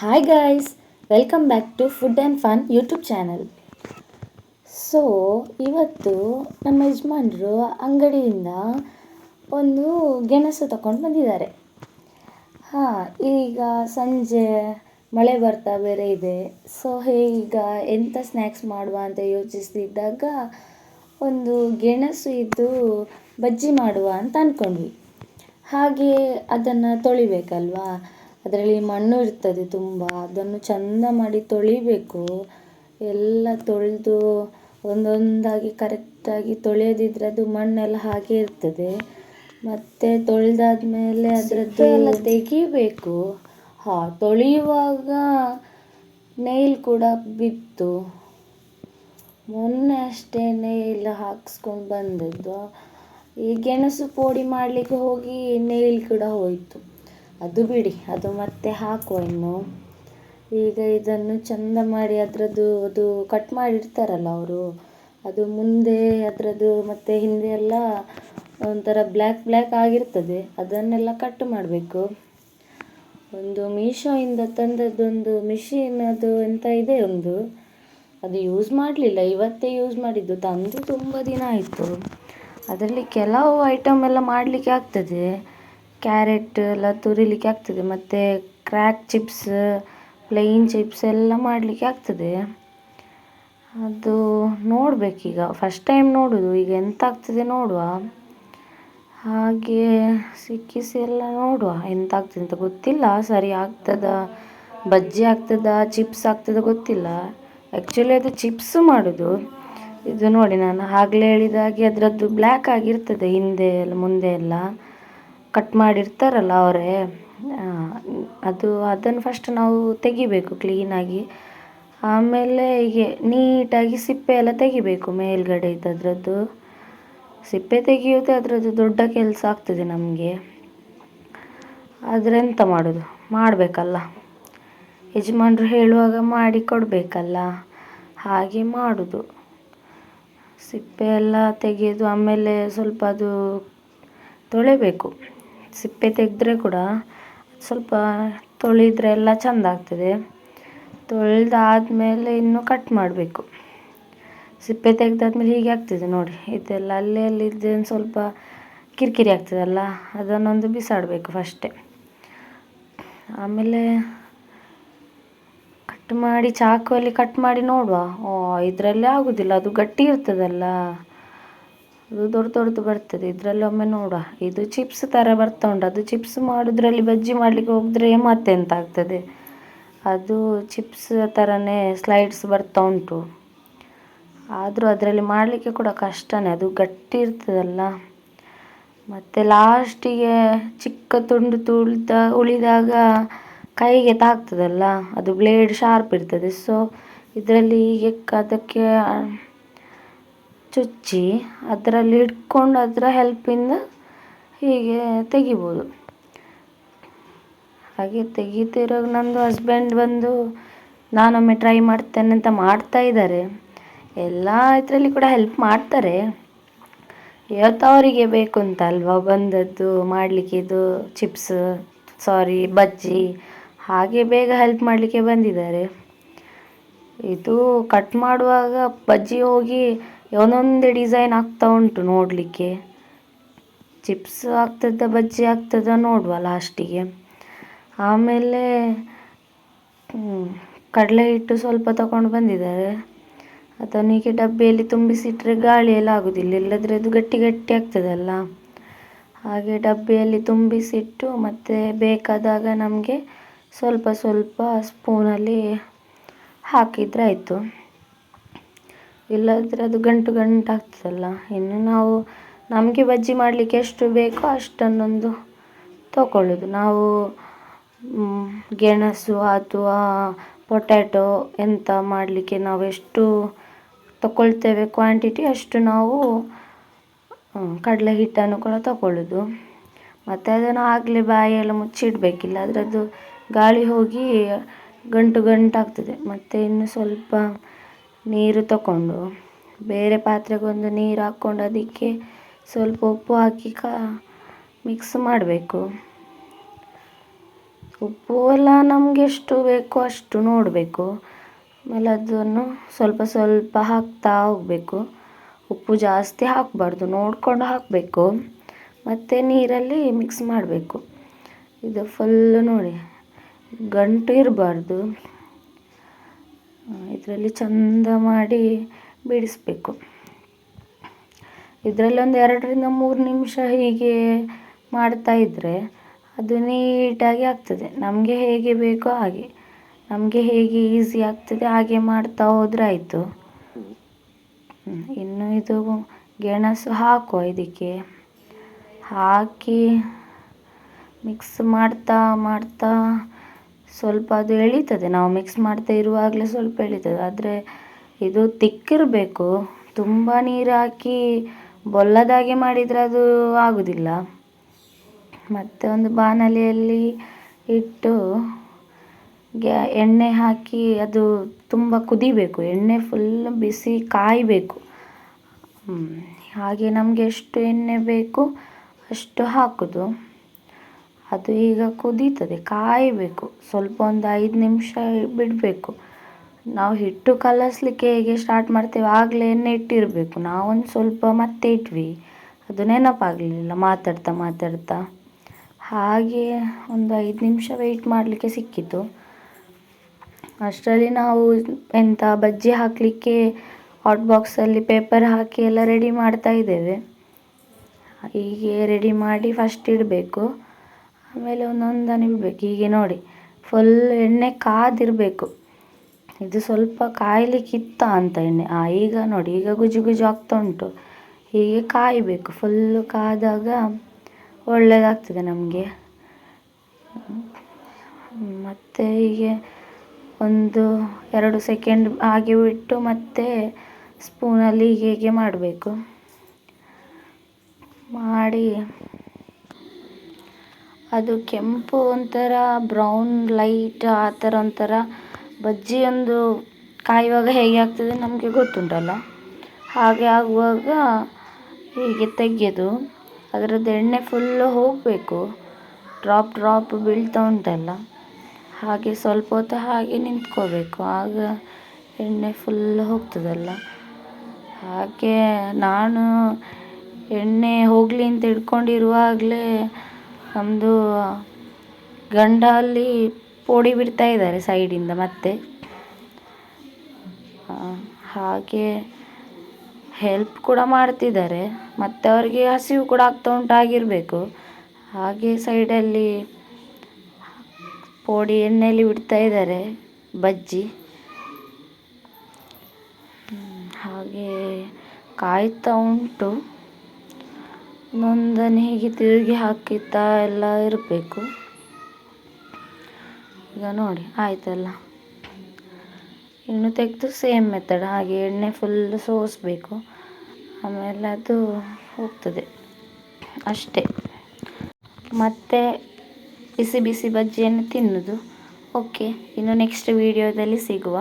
Hi guys, welcome back to food and fun YouTube channel. So ಇವತ್ತು ನಮ್ಮ ಯಜಮಾನರು ಅಂಗಡಿಯಿಂದ ಒಂದು ಗೆಣಸು ತಗೊಂಡು ಬಂದಿದ್ದಾರೆ. ಈಗ ಸಂಜೆ ಮಳೆ ಬರ್ತಾ ಬೇರೆ ಇದೆ. ಸೊ ಈಗ ಎಂಥ ಸ್ನ್ಯಾಕ್ಸ್ ಮಾಡುವ ಅಂತ ಯೋಚಿಸ್ತಿದ್ದಾಗ ಒಂದು ಗೆಣಸು ಇದ್ದು ಬಜ್ಜಿ ಮಾಡುವ ಅಂತ ಅಂದ್ಕೊಂಡ್ವಿ. ಹಾಗೆ ಅದನ್ನು ತೊಳಿಬೇಕಲ್ವಾ, ಅದರಲ್ಲಿ ಮಣ್ಣು ಇರ್ತದೆ ತುಂಬ. ಅದನ್ನು ಚೆಂದ ಮಾಡಿ ತೊಳಿಬೇಕು. ಎಲ್ಲ ತೊಳೆದು ಒಂದೊಂದಾಗಿ ಕರೆಕ್ಟಾಗಿ ತೊಳೆಯದಿದ್ದರೆ ಅದು ಮಣ್ಣೆಲ್ಲ ಹಾಗೆ ಇರ್ತದೆ. ಮತ್ತು ತೊಳೆದಾದ್ಮೇಲೆ ಅದರದ್ದು ಎಲ್ಲ ತೆಗಿಬೇಕು. ತೊಳೆಯುವಾಗ ನೈಲ್ ಕೂಡ ಬಿತ್ತು. ಮೊನ್ನೆ ಅಷ್ಟೇ ನೈಲ್ ಹಾಕ್ಸ್ಕೊಂಡು ಬಂದದ್ದು. ಈ ಗೆಣಸು ಪೋಡಿ ಮಾಡಲಿಕ್ಕೆ ಹೋಗಿ ನೈಲ್ ಕೂಡ ಹೋಯಿತು. ಅದು ಬಿಡಿ, ಅದು ಮತ್ತೆ ಹಾಕುವ ಇನ್ನು. ಈಗ ಇದನ್ನು ಚೆಂದ ಮಾಡಿ ಅದರದ್ದು ಅದು ಕಟ್ ಮಾಡಿರ್ತಾರಲ್ಲ ಅವರು, ಅದು ಮುಂದೆ ಅದರದ್ದು ಮತ್ತು ಹಿಂದೆ ಎಲ್ಲ ಒಂಥರ ಬ್ಲ್ಯಾಕ್ ಆಗಿರ್ತದೆ. ಅದನ್ನೆಲ್ಲ ಕಟ್ ಮಾಡಬೇಕು. ಒಂದು ಮೀಶೋಯಿಂದ ತಂದದ್ದೊಂದು ಮಿಷಿನ್, ಅದು ಎಂಥ ಇದೆ ಒಂದು, ಅದು ಯೂಸ್ ಮಾಡಲಿಲ್ಲ, ಇವತ್ತೇ ಯೂಸ್ ಮಾಡಿದ್ದು. ತಂದು ತುಂಬ ದಿನ ಆಯಿತು. ಅದರಲ್ಲಿ ಕೆಲವು ಐಟಮ್ ಎಲ್ಲ ಮಾಡಲಿಕ್ಕೆ ಆಗ್ತದೆ. ಕ್ಯಾರೆಟ್ ಎಲ್ಲ ತುರಿಲಿಕ್ಕೆ ಆಗ್ತದೆ, ಮತ್ತು ಕ್ರ್ಯಾಕ್ ಚಿಪ್ಸ್, ಪ್ಲೈನ್ ಚಿಪ್ಸ್ ಎಲ್ಲ ಮಾಡಲಿಕ್ಕೆ ಆಗ್ತದೆ. ಅದು ನೋಡಬೇಕೀಗ, ಫಸ್ಟ್ ಟೈಮ್ ನೋಡೋದು. ಈಗ ಎಂತ ಆಗ್ತದೆ ನೋಡುವ. ಹಾಗೆ ಸಿಕ್ಕಿಸಿ ಎಲ್ಲ ನೋಡುವ ಎಂತ ಆಗ್ತದೆ ಅಂತ. ಗೊತ್ತಿಲ್ಲ ಸರಿ ಆಗ್ತದ, ಬಜ್ಜಿ ಆಗ್ತದ, ಚಿಪ್ಸ್ ಆಗ್ತದ ಗೊತ್ತಿಲ್ಲ. ಆ್ಯಕ್ಚುಲಿ ಅದು ಚಿಪ್ಸ್ ಮಾಡೋದು. ಇದು ನೋಡಿ, ನಾನು ಆಗಲೇ ಹೇಳಿದಾಗೆ ಅದರದ್ದು ಬ್ಲ್ಯಾಕ್ ಆಗಿರ್ತದೆ ಹಿಂದೆ ಎಲ್ಲ ಮುಂದೆ ಎಲ್ಲ ಕಟ್ ಮಾಡಿರ್ತಾರಲ್ಲ ಅವರೇ. ಅದನ್ನು ಫಸ್ಟ್ ನಾವು ತೆಗಿಬೇಕು ಕ್ಲೀನಾಗಿ. ಆಮೇಲೆ ಹೀಗೆ ನೀಟಾಗಿ ಸಿಪ್ಪೆ ಎಲ್ಲ ತೆಗಿಬೇಕು ಮೇಲ್ಗಡೆ ಇದ್ದದ್ರದ್ದು. ಸಿಪ್ಪೆ ತೆಗೆಯೋದು ಅದರದ್ದು ದೊಡ್ಡ ಕೆಲಸ ಆಗ್ತದೆ ನಮಗೆ. ಆದರೆ ಎಂತ ಮಾಡೋದು, ಮಾಡಬೇಕಲ್ಲ, ಯಜಮಾನರು ಹೇಳುವಾಗ ಮಾಡಿ ಕೊಡಬೇಕಲ್ಲ, ಹಾಗೆ ಮಾಡೋದು. ಸಿಪ್ಪೆ ಎಲ್ಲ ತೆಗೆಯೋದು, ಆಮೇಲೆ ಸ್ವಲ್ಪ ಅದು ತೊಳೆಬೇಕು. ಸಿಪ್ಪೆ ತೆಗೆದ್ರೆ ಕೂಡ ಸ್ವಲ್ಪ ತೊಳೆದ್ರೆ ಎಲ್ಲ ಚೆಂದ ಆಗ್ತದೆ. ತೊಳೆದಾದ್ಮೇಲೆ ಇನ್ನು ಕಟ್ ಮಾಡಬೇಕು. ಸಿಪ್ಪೆ ತೆಗೆದಾದ್ಮೇಲೆ ಹೀಗೆ ಆಗ್ತದೆ ನೋಡಿ, ಇದೆಲ್ಲ ಅಲ್ಲೇ ಇದ್ದೇನು ಸ್ವಲ್ಪ ಕಿರಿಕಿರಿ ಆಗ್ತದಲ್ಲ, ಅದನ್ನೊಂದು ಬಿಸಾಡಬೇಕು ಫಸ್ಟೇ. ಆಮೇಲೆ ಕಟ್ ಮಾಡಿ ಚಾಕುವಲ್ಲಿ ಕಟ್ ಮಾಡಿ ನೋಡುವ. ಇದರಲ್ಲಿ ಆಗೋದಿಲ್ಲ, ಅದು ಗಟ್ಟಿ ಇರ್ತದಲ್ಲ, ಅದು ದೊಡ್ಡದು ಬರ್ತದೆ. ಇದರಲ್ಲಿ ಒಮ್ಮೆ ನೋಡುವ. ಇದು ಚಿಪ್ಸ್ ಥರ ಬರ್ತಾ ಉಂಟು. ಅದು ಚಿಪ್ಸ್ ಮಾಡೋದ್ರಲ್ಲಿ ಬಜ್ಜಿ ಮಾಡಲಿಕ್ಕೆ ಹೋದರೆ ಮತ್ತೆಂತ ಆಗ್ತದೆ, ಅದು ಚಿಪ್ಸ್ ಥರನೇ ಸ್ಲೈಡ್ಸ್ ಬರ್ತಾ ಉಂಟು. ಆದರೂ ಅದರಲ್ಲಿ ಮಾಡಲಿಕ್ಕೆ ಕೂಡ ಕಷ್ಟನೇ, ಅದು ಗಟ್ಟಿ ಇರ್ತದಲ್ಲ. ಮತ್ತು ಲಾಸ್ಟಿಗೆ ಚಿಕ್ಕ ತುಂಡು ಉಳಿದಾಗ ಕೈಗೆ ತಾಗ್ತದಲ್ಲ, ಅದು ಬ್ಲೇಡ್ ಶಾರ್ಪ್ ಇರ್ತದೆ. ಸೊ ಇದರಲ್ಲಿ ಹೀಗೆ ಅದಕ್ಕೆ ಚುಚ್ಚಿ ಅದರಲ್ಲಿ ಇಟ್ಕೊಂಡು ಅದರ ಹೆಲ್ಪಿಂದ ಹೀಗೆ ತೆಗಿಬೋದು. ಹಾಗೆ ತೆಗಿತಿರೋ ನಂದು ಹಸ್ಬೆಂಡ್ ಬಂದು ನಾನೊಮ್ಮೆ ಟ್ರೈ ಮಾಡ್ತೇನೆ ಅಂತ ಮಾಡ್ತಾ ಇದ್ದಾರೆ. ಎಲ್ಲ ಇದರಲ್ಲಿ ಕೂಡ ಹೆಲ್ಪ್ ಮಾಡ್ತಾರೆ. ಇವತ್ತು ಅವರಿಗೆ ಬೇಕು ಅಂತ ಅಲ್ವಾ ಬಂದದ್ದು ಮಾಡಲಿಕ್ಕೆ, ಇದು ಬಜ್ಜಿ, ಹಾಗೆ ಬೇಗ ಹೆಲ್ಪ್ ಮಾಡಲಿಕ್ಕೆ ಬಂದಿದ್ದಾರೆ. ಇದು ಕಟ್ ಮಾಡುವಾಗ ಬಜ್ಜಿ ಹೋಗಿ ಒಂದೊಂದೇ ಡಿಸೈನ್ ಆಗ್ತಾ ಉಂಟು ನೋಡಲಿಕ್ಕೆ. ಚಿಪ್ಸ್ ಆಗ್ತದ ಬಜ್ಜಿ ಆಗ್ತದ ನೋಡುವ ಲಾಸ್ಟಿಗೆ. ಆಮೇಲೆ ಕಡಲೆ ಹಿಟ್ಟು ಸ್ವಲ್ಪ ತಗೊಂಡು ಬಂದಿದ್ದಾರೆ. ಅದನ್ನು ಹೀಗೆ ಡಬ್ಬಿಯಲ್ಲಿ ತುಂಬಿಸಿಟ್ರೆ ಗಾಳಿ ಎಲ್ಲ ಆಗೋದಿಲ್ಲ, ಇಲ್ಲದ್ರೆ ಅದು ಗಟ್ಟಿ ಆಗ್ತದಲ್ಲ. ಹಾಗೆ ಡಬ್ಬಿಯಲ್ಲಿ ತುಂಬಿಸಿಟ್ಟು ಮತ್ತು ಬೇಕಾದಾಗ ನಮಗೆ ಸ್ವಲ್ಪ ಸ್ಪೂನಲ್ಲಿ ಹಾಕಿದರೆ ಆಯಿತು. ಇಲ್ಲದ್ರೆ ಅದು ಗಂಟು ಆಗ್ತದಲ್ಲ. ಇನ್ನು ನಾವು ನಮಗೆ ಬಜ್ಜಿ ಮಾಡಲಿಕ್ಕೆ ಎಷ್ಟು ಬೇಕೋ ಅಷ್ಟನ್ನೊಂದು ತಗೊಳ್ಳೋದು. ನಾವು ಗೆಣಸು ಅಥವಾ ಪೊಟ್ಯಾಟೊ ಎಂತ ಮಾಡಲಿಕ್ಕೆ ನಾವು ಎಷ್ಟು ತಗೊಳ್ತೇವೆ ಕ್ವಾಂಟಿಟಿ, ಅಷ್ಟು ನಾವು ಕಡಲೆ ಹಿಟ್ಟನ್ನು ಕೂಡ ತಗೊಳ್ಳೋದು. ಮತ್ತು ಅದನ್ನು ಆಗಲೇ ಬಾಯೆಲ್ಲ ಮುಚ್ಚಿಡಬೇಕಿಲ್ಲ, ಅದರದ್ದು ಗಾಳಿ ಹೋಗಿ ಗಂಟು ಆಗ್ತದೆ. ಮತ್ತು ಇನ್ನು ಸ್ವಲ್ಪ ನೀರು ತಗೊಂಡು ಬೇರೆ ಪಾತ್ರೆಗೊಂದು ನೀರು ಹಾಕ್ಕೊಂಡು ಅದಕ್ಕೆ ಸ್ವಲ್ಪ ಉಪ್ಪು ಹಾಕಿ ಮಿಕ್ಸ್ ಮಾಡಬೇಕು. ಉಪ್ಪು ಎಲ್ಲ ನಮಗೆ ಎಷ್ಟು ಬೇಕೋ ಅಷ್ಟು ನೋಡಬೇಕು. ಆಮೇಲೆ ಅದನ್ನು ಸ್ವಲ್ಪ ಸ್ವಲ್ಪ ಹಾಕ್ತಾ ಹೋಗಬೇಕು. ಉಪ್ಪು ಜಾಸ್ತಿ ಹಾಕಬಾರ್ದು, ನೋಡಿಕೊಂಡು ಹಾಕಬೇಕು. ಮತ್ತು ನೀರಲ್ಲಿ ಮಿಕ್ಸ್ ಮಾಡಬೇಕು. ಇದು ಫುಲ್ಲು ನೋಡಿ ಗಂಟು ಇರಬಾರ್ದು. ಇದರಲ್ಲಿ ಚಂದ ಮಾಡಿ ಬಿಡಿಸ್ಬೇಕು. ಇದರಲ್ಲಿ ಒಂದು 2-3 ನಿಮಿಷ ಹೀಗೆ ಮಾಡ್ತಾಯಿದ್ರೆ ಅದು ನೀಟಾಗಿ ಆಗ್ತದೆ. ನಮಗೆ ಹೇಗೆ ಬೇಕೋ ಹಾಗೆ, ನಮಗೆ ಹೇಗೆ ಈಸಿ ಆಗ್ತದೆ ಹಾಗೆ ಮಾಡ್ತಾ ಹೋದರೆ ಆಯಿತು. ಇನ್ನು ಇದು ಗೆಣಸು ಹಾಕುವ ಇದಕ್ಕೆ. ಹಾಕಿ ಮಿಕ್ಸ್ ಮಾಡ್ತಾ ಮಾಡ್ತಾ ಸ್ವಲ್ಪ ಅದು ಎಳೀತದೆ. ನಾವು ಮಿಕ್ಸ್ ಮಾಡ್ತಾ ಇರುವಾಗಲೇ ಸ್ವಲ್ಪ ಎಳೀತದೆ. ಆದರೆ ಇದು ತಿಕ್ಕಿರಬೇಕು. ತುಂಬ ನೀರು ಹಾಕಿ ಬೊಲ್ಲದಾಗೆ ಮಾಡಿದರೆ ಅದು ಆಗೋದಿಲ್ಲ. ಮತ್ತು ಒಂದು ಬಾಣಲೆಯಲ್ಲಿ ಇಟ್ಟು ಎಣ್ಣೆ ಹಾಕಿ ಅದು ತುಂಬ ಕುದಿಬೇಕು. ಎಣ್ಣೆ ಫುಲ್ ಬಿಸಿ ಕಾಯಬೇಕು. ಹಾಗೆ ನಮಗೆ ಎಷ್ಟು ಎಣ್ಣೆ ಬೇಕು ಅಷ್ಟು ಹಾಕೋದು. ಅದು ಈಗ ಕುದೀತದೆ, ಕಾಯಬೇಕು. ಸ್ವಲ್ಪ ಒಂದು 5 ನಿಮಿಷ ಬಿಡಬೇಕು. ನಾವು ಹಿಟ್ಟು ಕಲಸಲಿಕ್ಕೆ ಹೇಗೆ ಸ್ಟಾರ್ಟ್ ಮಾಡ್ತೇವೆ ಆಗಲೇ ಎಣ್ಣೆ ಇಟ್ಟಿರಬೇಕು. ನಾವೊಂದು ಸ್ವಲ್ಪ ಮತ್ತೆ ಇಟ್ವಿ, ಅದು ನೆನಪಾಗಲಿಲ್ಲ ಮಾತಾಡ್ತಾ ಮಾತಾಡ್ತಾ. ಹಾಗೆ ಒಂದು 5 ನಿಮಿಷ ವೆಯ್ಟ್ ಮಾಡಲಿಕ್ಕೆ ಸಿಕ್ಕಿತು. ಅಷ್ಟರಲ್ಲಿ ನಾವು ಎಂಥ ಬಜ್ಜಿ ಹಾಕಲಿಕ್ಕೆ ಹಾಟ್ ಬಾಕ್ಸಲ್ಲಿ ಪೇಪರ್ ಹಾಕಿ ಎಲ್ಲ ರೆಡಿ ಮಾಡ್ತಾ ಇದ್ದೇವೆ. ಹೀಗೆ ರೆಡಿ ಮಾಡಿ ಫಸ್ಟ್ ಇಡಬೇಕು. ಆಮೇಲೆ ಒಂದೊಂದನ್ನು ಇಡಬೇಕು. ಹೀಗೆ ನೋಡಿ ಫುಲ್ ಎಣ್ಣೆ ಕಾದಿರಬೇಕು. ಇದು ಸ್ವಲ್ಪ ಕಾಯಲಿಕ್ಕಿತ್ತ ಅಂತ ಎಣ್ಣೆ. ಈಗ ನೋಡಿ ಈಗ ಗುಜು ಗುಜು ಆಗ್ತಾ ಉಂಟು. ಹೀಗೆ ಕಾಯಬೇಕು. ಫುಲ್ಲು ಕಾದಾಗ ಒಳ್ಳೆಯದಾಗ್ತದೆ ನಮಗೆ. ಮತ್ತು ಹೀಗೆ 1-2 ಸೆಕೆಂಡ್ ಹಾಗೆ ಬಿಟ್ಟು ಮತ್ತೆ ಸ್ಪೂನಲ್ಲಿ ಹೀಗೆ ಮಾಡಬೇಕು. ಮಾಡಿ ಅದು ಕೆಂಪು ಒಂಥರ ಬ್ರೌನ್ ಲೈಟ್ ಆ ಥರ ಒಂಥರ ಬಜ್ಜಿ ಒಂದು ಕಾಯುವಾಗ ಹೇಗೆ ಆಗ್ತದೆ ನಮಗೆ ಗೊತ್ತುಂಟಲ್ಲ. ಹಾಗೆ ಆಗುವಾಗ ಹೀಗೆ ತೆಗೆಯೋದು. ಅದರದ್ದು ಎಣ್ಣೆ ಫುಲ್ಲು ಹೋಗಬೇಕು. ಡ್ರಾಪ್ ಬೀಳ್ತಾ ಉಂಟಲ್ಲ, ಹಾಗೆ ಸ್ವಲ್ಪ ಹೊತ್ತು ಹಾಗೆ ನಿಂತ್ಕೋಬೇಕು. ಆಗ ಎಣ್ಣೆ ಫುಲ್ ಹೋಗ್ತದಲ್ಲ. ಹಾಗೆ ನಾನು ಎಣ್ಣೆ ಹೋಗಲಿ ಅಂತ ಹಿಡ್ಕೊಂಡಿರುವಾಗಲೇ ನಮ್ಮದು ಗಂಡ ಅಲ್ಲಿ ಪೋಡಿ ಬಿಡ್ತಾ ಇದ್ದಾರೆ ಸೈಡಿಂದ. ಮತ್ತೆ ಹಾಗೆ ಹೆಲ್ಪ್ ಕೂಡ ಮಾಡ್ತಿದ್ದಾರೆ. ಮತ್ತು ಅವ್ರಿಗೆ ಹಸಿವು ಕೂಡ ಆಗ್ತಾ ಉಂಟಾಗಿರಬೇಕು. ಹಾಗೆ ಸೈಡಲ್ಲಿ ಪೋಡಿ ಎಣ್ಣೆಯಲ್ಲಿ ಬಿಡ್ತಾ ಇದ್ದಾರೆ ಬಜ್ಜಿ. ಹಾಗೆ ಕಾಯ್ತಾ ಉಂಟು. ಒಂದೊಂದನ್ನು ಹೀಗೆ ತಿರುಗಿ ಹಾಕುತ್ತಾ ಎಲ್ಲ ಇರಬೇಕು. ಈಗ ನೋಡಿ ಆಯ್ತಲ್ಲ. ಇನ್ನು ತೆಗೆದು ಸೇಮ್ ಮೆಥಡ್ ಹಾಗೆ ಎಣ್ಣೆ ಫುಲ್ ಸೋಸಬೇಕು. ಆಮೇಲೆ ಅದು ಹೋಗ್ತದೆ ಅಷ್ಟೇ. ಮತ್ತು ಬಿಸಿ ಬಿಸಿ ಬಜ್ಜಿಯನ್ನು ತಿನ್ನೋದು. ಓಕೆ, ಇನ್ನು ನೆಕ್ಸ್ಟ್ ವೀಡಿಯೋದಲ್ಲಿ ಸಿಗುವ.